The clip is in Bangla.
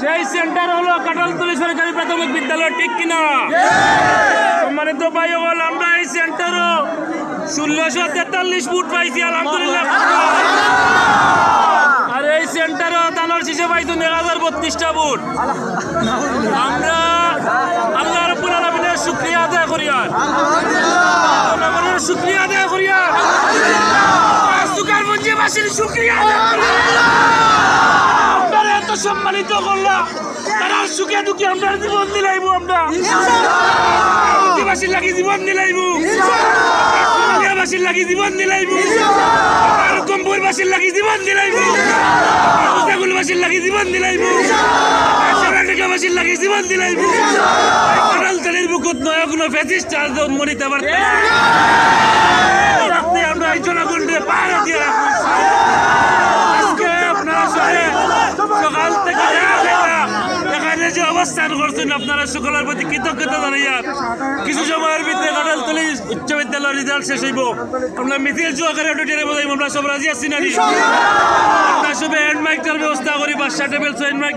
সেই সেন্টার হলো কাঁঠালতলী সরকারি প্রাথমিক বিদ্যালয়, ঠিক কিনা? সম্মানিত ভাই বল, আমরা এই সেন্টারও 1643 ফুট পাইছি আলহামদুলিল্লাহ। আর এই সেন্টারও দানোর শীষে পাইছি 1032টা ফুট। আমরা আল্লাহ রাব্বুল আলামিনের শুকরিয়া আদায় করি, আর জনগণের শুকরিয়া আদায় করি, আর সুকারগঞ্জবাসীর শুকরিয়া আদায় করি। আপনারা এত সম্মানিত করলাম, তারা সুখে দুঃখে আমরা জীবন দিলাইব, আমরা বাসীর লাগি জীবন দিলাইব, বাসীর লাগি জীবন দিলাইব, আর কম্বুরবাসীর লাগি জীবন দিলাইব, বাসীর লাগি জীবন দিলাইব, বাসীর লাগি জীবন দিলাইব। কাঁঠালতলীর বুকুত নয় কোনো ফ্যাসিস্ট মরিতে পারত না। আমরা এই জনগণকে পাহারা দিয়ে রাখবো। আজকে আপনারা সকাল থেকে এখানে যে অবস্থান করছেন, আপনারা সকলের প্রতি কৃতজ্ঞতা জানাইয়া কিছু সময়ের ভিতরে কাঁঠালতলী উচ্চ বিদ্যালয়ের রেজাল্ট শেষ হইব। আমরা মিছিল জোয়াকারে টেনে বোঝাইব, আমরা সব রাজি আছি না? আমরা সবে হ্যান্ড মাইকটার ব্যবস্থা করি, 5টা টেবিল হ্যান্ড মাইক।